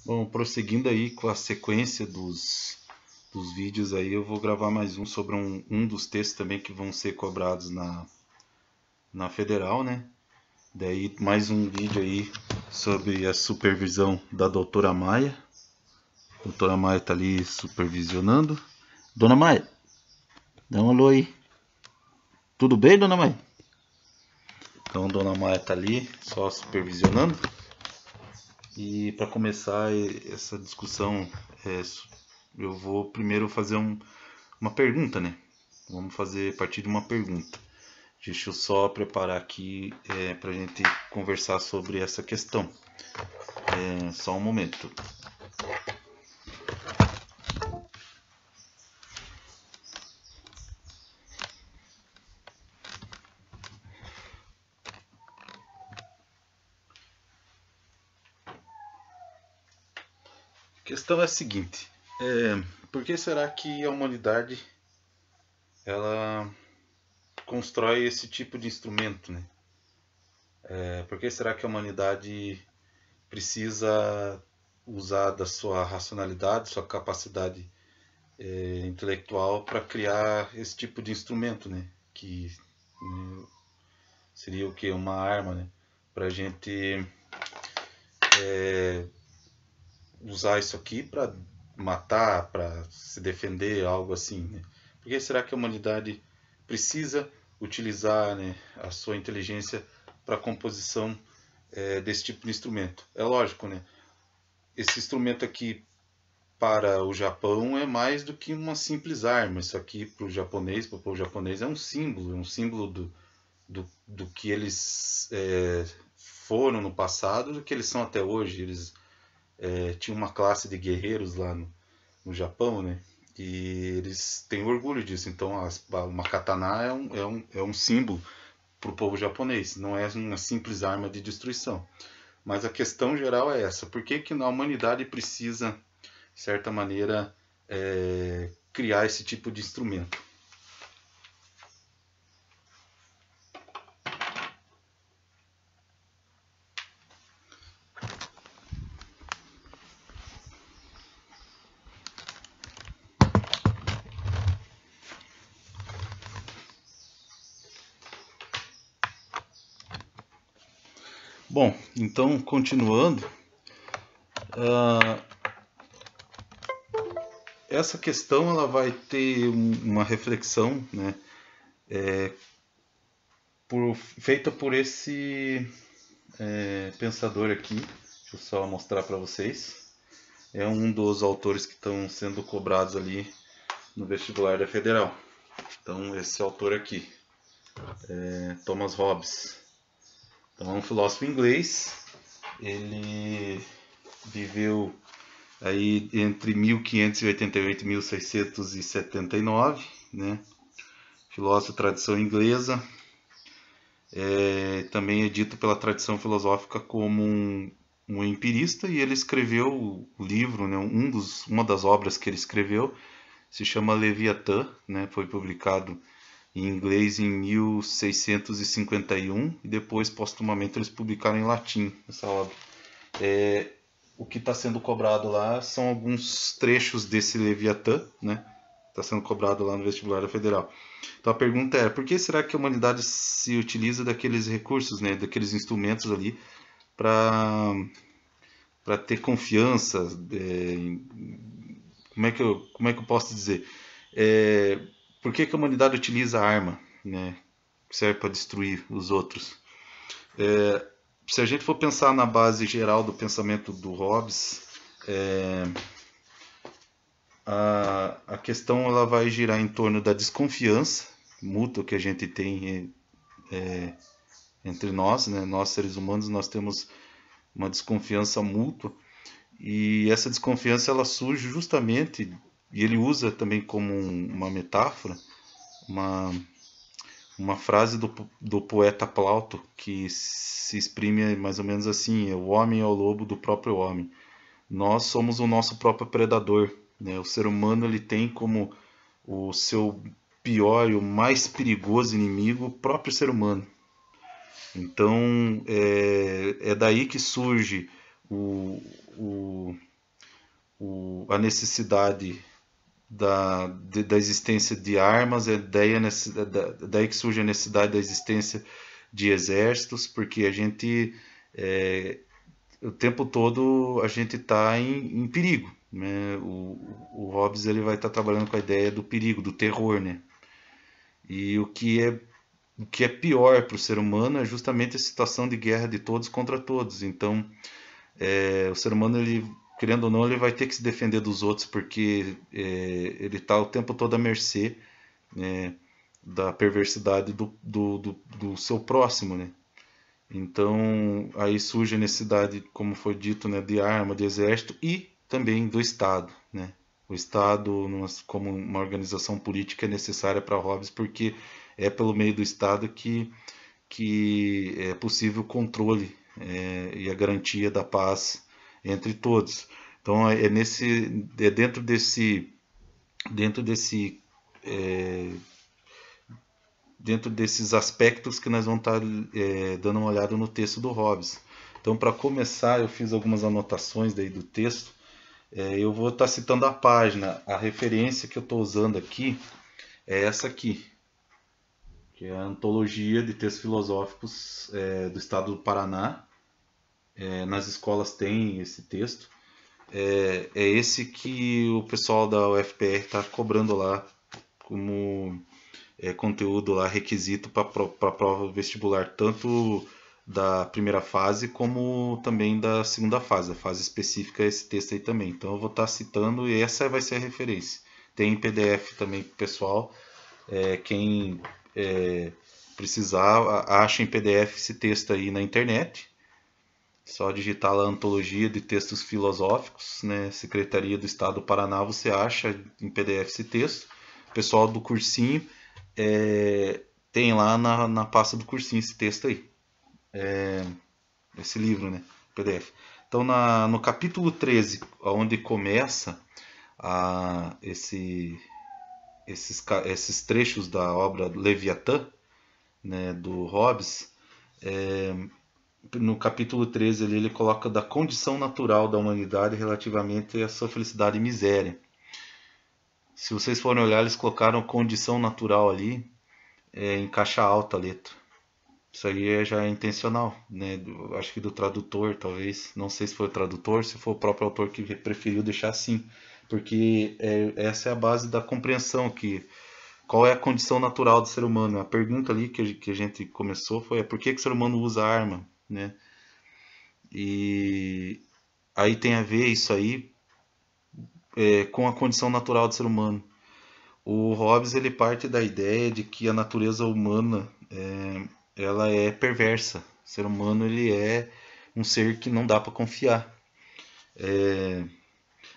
Bom, prosseguindo aí com a sequência dos vídeos aí, eu vou gravar mais um sobre um dos textos também que vão ser cobrados na Federal, né? Daí mais um vídeo aí sobre a supervisão da doutora Maia. A doutora Maia tá ali supervisionando. Dona Maia, dá um alô aí. Tudo bem, Dona Maia? Então, Dona Maia tá ali só supervisionando. E para começar essa discussão, eu vou primeiro fazer uma pergunta, né? Vamos fazer a partir de uma pergunta. Deixa eu só preparar aqui para a gente conversar sobre essa questão. Só um momento. A questão é a seguinte: por que será que a humanidade ela constrói esse tipo de instrumento, né? Por que será que a humanidade precisa usar da sua racionalidade, sua capacidade intelectual para criar esse tipo de instrumento, né? Que né, seria o que? Uma arma, né? Para a gente usar isso aqui para matar, para se defender, algo assim, né? Por que será que a humanidade precisa utilizar, né, a sua inteligência para a composição desse tipo de instrumento? É lógico, né? Esse instrumento aqui para o Japão é mais do que uma simples arma. Isso aqui para o japonês, para o povo japonês, é um símbolo do que eles foram no passado, do que eles são até hoje. Eles tinham uma classe de guerreiros lá no Japão, né? E eles têm orgulho disso. Então, uma katana é um símbolo para o povo japonês. Não é uma simples arma de destruição. Mas a questão geral é essa: por que a humanidade precisa, de certa maneira, criar esse tipo de instrumento? Bom, então continuando, essa questão ela vai ter uma reflexão, né, feita por esse pensador aqui. Deixa eu só mostrar para vocês. É um dos autores que estão sendo cobrados ali no vestibular da Federal. Então, esse autor aqui, Thomas Hobbes. Então, é um filósofo inglês. Ele viveu aí entre 1588 e 1679, né? Filósofo de tradição inglesa. Também é dito pela tradição filosófica como um empirista, e ele escreveu o livro, né? Uma das obras que ele escreveu se chama Leviatã, né? Foi publicado em inglês em 1651 e depois, postumamente, eles publicaram em latim essa obra. O que está sendo cobrado lá são alguns trechos desse Leviatã, né? Está sendo cobrado lá no vestibular da Federal. Então a pergunta é: por que será que a humanidade se utiliza daqueles recursos, né? Daqueles instrumentos ali para ter confiança? Como é que eu posso dizer? Por que a humanidade utiliza a arma, né? Que serve para destruir os outros? Se a gente for pensar na base geral do pensamento do Hobbes, a questão ela vai girar em torno da desconfiança mútua que a gente tem entre nós, né? Nós seres humanos, nós temos uma desconfiança mútua, e essa desconfiança ela surge justamente, e ele usa também como uma metáfora, uma frase do poeta Plauto, que se exprime mais ou menos assim: o homem é o lobo do próprio homem. Nós somos o nosso próprio predador, né? O ser humano ele tem como o seu pior e o mais perigoso inimigo o próprio ser humano. Então é daí que surge o, a necessidade da existência de armas, daí que surge a necessidade da existência de exércitos, porque a gente, o tempo todo, a gente está em perigo, né? O Hobbes ele vai estar trabalhando com a ideia do perigo, do terror, né? E o que é pior para o ser humano é justamente a situação de guerra de todos contra todos. Então, o ser humano, ele, querendo ou não, ele vai ter que se defender dos outros, porque ele está o tempo todo à mercê, né, da perversidade do seu próximo, né? Então, aí surge a necessidade, como foi dito, né, de arma, de exército e também do Estado, né? O Estado, como uma organização política, é necessária para Hobbes, porque é pelo meio do Estado que é possível o controle e a garantia da paz entre todos. Então é dentro desses aspectos que nós vamos estar dando uma olhada no texto do Hobbes. Então, para começar, eu fiz algumas anotações daí do texto. Eu vou estar citando a página. A referência que eu estou usando aqui é essa aqui, que é a Antologia de Textos Filosóficos do Estado do Paraná. Nas escolas tem esse texto. É esse que o pessoal da UFPR está cobrando lá como conteúdo lá, requisito para a prova vestibular, tanto da primeira fase como também da segunda fase. A fase específica é esse texto aí também. Então eu vou estar citando e essa vai ser a referência. Tem em PDF também pro pessoal. Quem precisar, acha em PDF esse texto aí na internet. Só digitar lá Antologia de Textos Filosóficos, né? Secretaria do Estado do Paraná, você acha em PDF esse texto. O pessoal do cursinho tem lá na pasta do cursinho esse texto aí. Esse livro, né? PDF. Então, no capítulo 13, onde começa esses trechos da obra Leviatã, né, do Hobbes, no capítulo 13 ele coloca da condição natural da humanidade relativamente à sua felicidade e miséria. Se vocês forem olhar, eles colocaram condição natural ali em caixa alta a letra. Isso aí já é intencional, né? Acho que do tradutor, talvez. Não sei se foi o tradutor, se foi o próprio autor que preferiu deixar assim. Porque essa é a base da compreensão, qual é a condição natural do ser humano. A pergunta ali que a gente começou foi por que o ser humano usa arma, né? E aí tem a ver isso aí com a condição natural do ser humano. O Hobbes ele parte da ideia de que a natureza humana ela é perversa. O ser humano ele é um ser que não dá para confiar.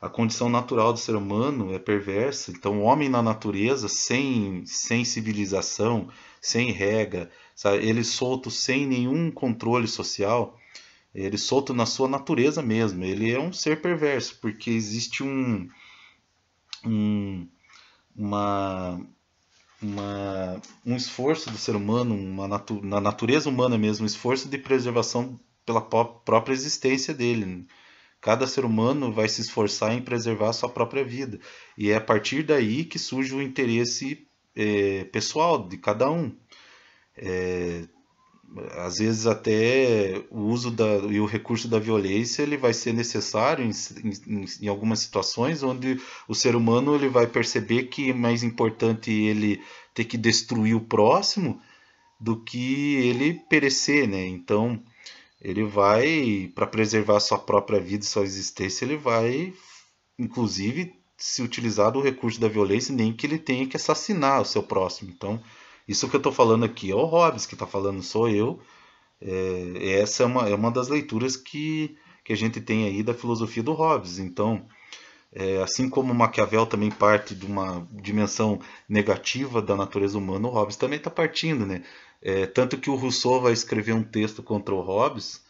A condição natural do ser humano é perversa. Então, o homem na natureza, sem civilização, sem regra, sabe? Ele solto sem nenhum controle social, ele solto na sua natureza mesmo. Ele é um ser perverso, porque existe um esforço do ser humano, na natureza humana mesmo, um esforço de preservação pela própria existência dele. Cada ser humano vai se esforçar em preservar a sua própria vida. E é a partir daí que surge o interesse pessoal de cada um. Às vezes até o uso e o recurso da violência ele vai ser necessário em algumas situações onde o ser humano ele vai perceber que é mais importante ele ter que destruir o próximo do que ele perecer, né? Então ele vai, para preservar sua própria vida e sua existência, ele vai inclusive se utilizar do recurso da violência, nem que ele tenha que assassinar o seu próximo. Então isso que eu estou falando aqui é o Hobbes que está falando, sou eu. Essa é uma das leituras que a gente tem aí da filosofia do Hobbes. Então, assim como Maquiavel também parte de uma dimensão negativa da natureza humana, o Hobbes também está partindo, né? Tanto que o Rousseau vai escrever um texto contra o Hobbes.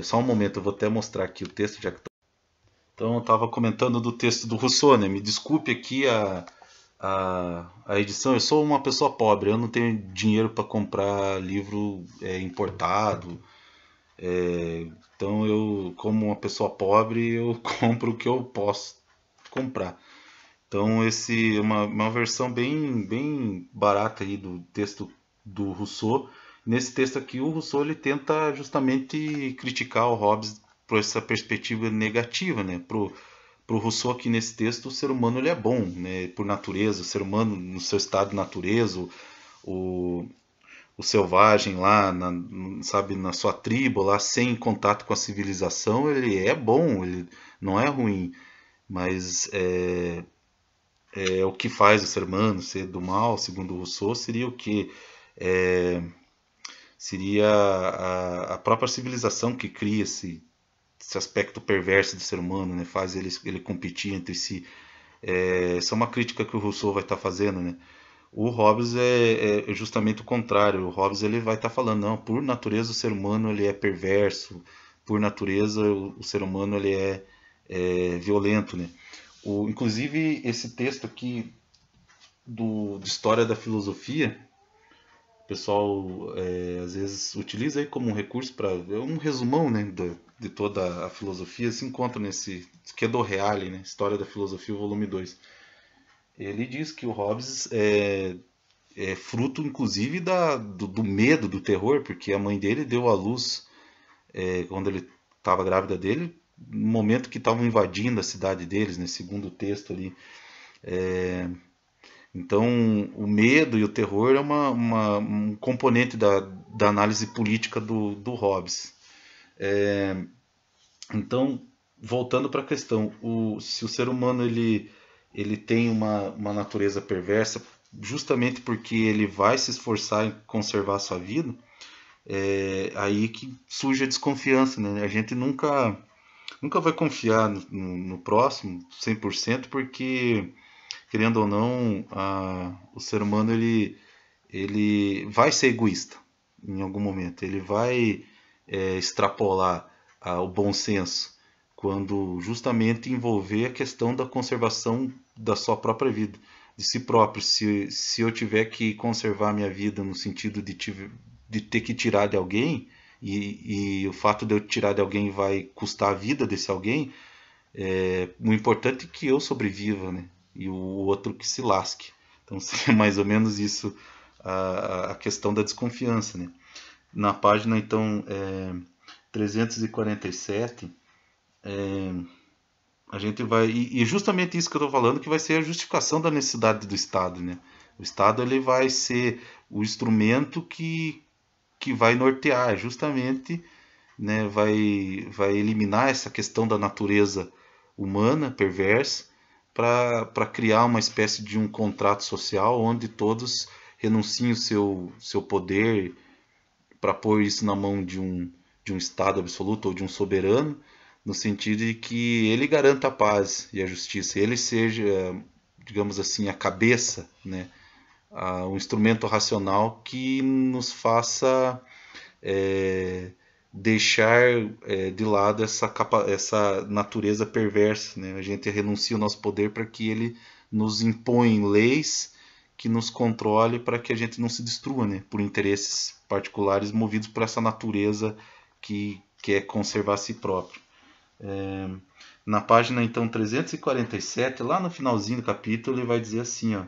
Só um momento, eu vou até mostrar aqui o texto. Então, eu estava comentando do texto do Rousseau, né? Me desculpe aqui a edição. Eu sou uma pessoa pobre, eu não tenho dinheiro para comprar livro importado. Então como uma pessoa pobre, eu compro o que eu posso comprar. Então, esse é uma versão bem barata aí do texto do Rousseau. Nesse texto aqui, o Rousseau ele tenta justamente criticar o Hobbes por essa perspectiva negativa, né? Pro Rousseau aqui nesse texto, o ser humano ele é bom, né? Por natureza, o ser humano no seu estado de natureza, o, o selvagem lá, sabe, na sua tribo lá, sem contato com a civilização, ele é bom, ele não é ruim, mas o que faz o ser humano ser do mal, segundo Rousseau, seria o que? Seria a própria civilização que cria esse aspecto perverso do ser humano, né? Faz ele competir entre si. Essa é uma crítica que o Rousseau vai estar fazendo, né? O Hobbes é justamente o contrário. O Hobbes ele vai estar falando, não, por natureza o ser humano ele é perverso, por natureza o ser humano ele é violento, né? Inclusive esse texto aqui de História da Filosofia, o pessoal às vezes utiliza aí como um recurso para um resumão, né, de toda a filosofia, se encontra nesse, que é do Reale, né, História da Filosofia, volume 2. Ele diz que o Hobbes é fruto, inclusive, do medo, do terror, porque a mãe dele deu à luz, quando ele estava grávida dele, no momento que estavam invadindo a cidade deles, né, segundo o texto ali. Então, o medo e o terror é um componente da análise política do Hobbes. Então, voltando para a questão, se o ser humano ele tem uma natureza perversa, justamente porque ele vai se esforçar em conservar a sua vida, aí que surge a desconfiança, né? A gente nunca vai confiar no próximo 100%, porque, querendo ou não, o ser humano ele vai ser egoísta em algum momento. Ele vai extrapolar o bom senso quando justamente envolver a questão da conservação da sua própria vida, de si próprio. Se eu tiver que conservar a minha vida no sentido de ter que tirar de alguém, e o fato de eu tirar de alguém vai custar a vida desse alguém, o importante é que eu sobreviva, né? E o outro que se lasque. Então seria mais ou menos isso a questão da desconfiança, né? Na página então 347, a gente vai, e justamente isso que eu estou falando, que vai ser a justificação da necessidade do Estado, né? O Estado ele vai ser o instrumento que vai nortear, justamente, né? Vai eliminar essa questão da natureza humana perversa para criar uma espécie de um contrato social onde todos renunciem o seu poder para pôr isso na mão de um Estado absoluto ou de um soberano, no sentido de que ele garanta a paz e a justiça, ele seja, digamos assim, a cabeça, né, um instrumento racional que nos faça deixar de lado essa natureza perversa, né? A gente renuncia o nosso poder para que ele nos impõe leis que nos controle para que a gente não se destrua, né? Por interesses particulares movidos por essa natureza que quer conservar a si próprio. Na página então 347, lá no finalzinho do capítulo, ele vai dizer assim, ó: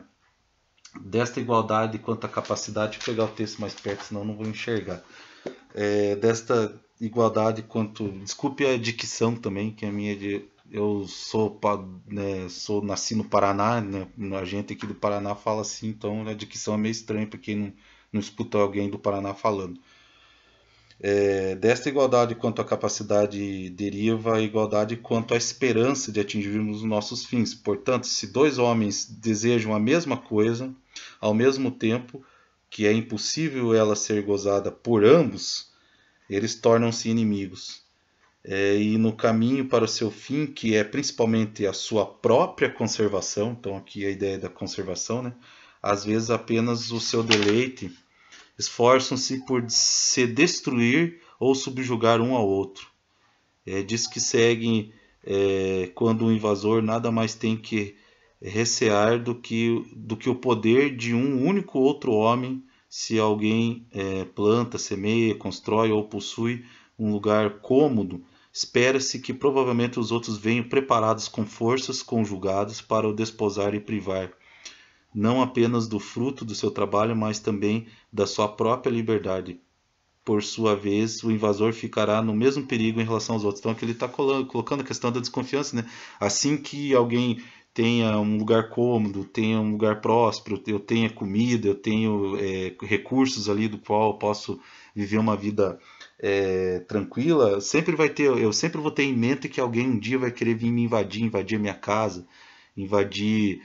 desta igualdade quanto à capacidade, deixa eu pegar o texto mais perto, senão não vou enxergar. Desta igualdade quanto, desculpe a dicção também, que a minha eu nasci no Paraná, né? A gente aqui do Paraná fala assim, então a dicção é meio estranha para quem não escuta alguém do Paraná falando. Desta igualdade quanto à capacidade deriva a igualdade quanto à esperança de atingirmos os nossos fins. Portanto, se dois homens desejam a mesma coisa, ao mesmo tempo que é impossível ela ser gozada por ambos, eles tornam-se inimigos. E no caminho para o seu fim, que é principalmente a sua própria conservação, então aqui a ideia da conservação, né? Às vezes apenas o seu deleite, esforçam-se por se destruir ou subjugar um ao outro. Diz que seguem quando o invasor nada mais tem que recear do que o poder de um único outro homem, se alguém planta, semeia, constrói ou possui um lugar cômodo, espera-se que provavelmente os outros venham preparados com forças conjugadas para o desposar e privar, não apenas do fruto do seu trabalho, mas também da sua própria liberdade. Por sua vez, o invasor ficará no mesmo perigo em relação aos outros. Então aqui ele está colocando a questão da desconfiança, né? Assim que alguém tenha um lugar cômodo, tenha um lugar próspero, eu tenha comida, eu tenho recursos ali do qual eu posso viver uma vida tranquila, eu sempre vou ter em mente que alguém um dia vai querer vir me invadir a minha casa, invadir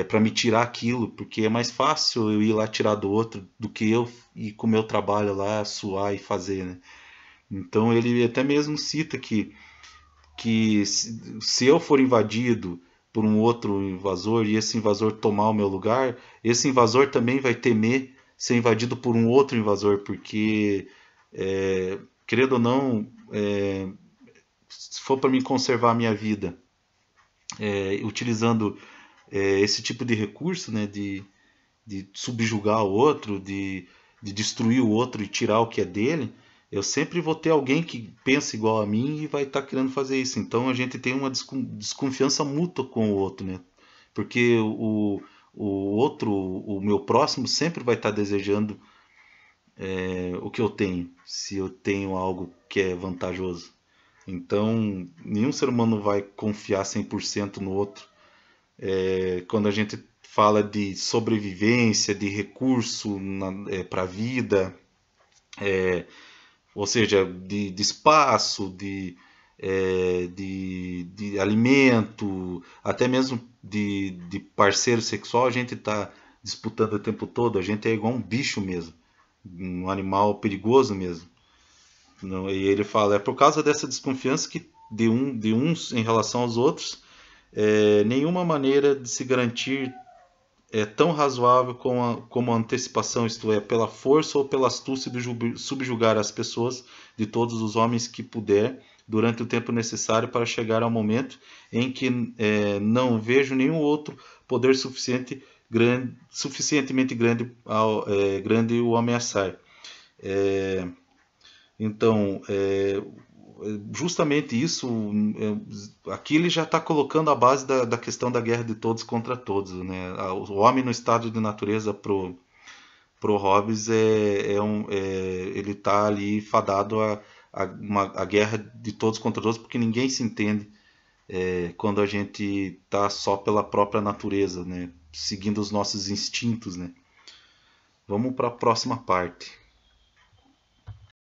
para me tirar aquilo, porque é mais fácil eu ir lá tirar do outro do que eu ir com o meu trabalho lá, suar e fazer, né? Então ele até mesmo cita que se eu for invadido por um outro invasor e esse invasor tomar o meu lugar, esse invasor também vai temer ser invadido por um outro invasor, porque, querendo ou não, se for para mim conservar a minha vida, utilizando esse tipo de recurso, né, de subjugar o outro, de destruir o outro e tirar o que é dele, eu sempre vou ter alguém que pensa igual a mim e vai estar querendo fazer isso. Então a gente tem uma desconfiança mútua com o outro, né? Porque o outro, o meu próximo, sempre vai estar desejando o que eu tenho, se eu tenho algo que é vantajoso. Então, nenhum ser humano vai confiar 100% no outro. Quando a gente fala de sobrevivência, de recurso para a vida, ou seja, de espaço, de alimento, até mesmo de parceiro sexual, a gente está disputando o tempo todo. A gente é igual um bicho mesmo, um animal perigoso mesmo. Não, e ele fala, é por causa dessa desconfiança que de uns em relação aos outros, nenhuma maneira de se garantir é tão razoável como a antecipação, isto é, pela força ou pela astúcia de subjugar as pessoas, de todos os homens que puder, durante o tempo necessário para chegar ao momento em que não vejo nenhum outro poder suficientemente grande o ameaçar. Então, justamente isso, aqui ele já está colocando a base da questão da guerra de todos contra todos, né? O homem no estado de natureza pro Hobbes ele está ali fadado a guerra de todos contra todos, porque ninguém se entende quando a gente está só pela própria natureza, né? Seguindo os nossos instintos, né? Vamos para a próxima parte.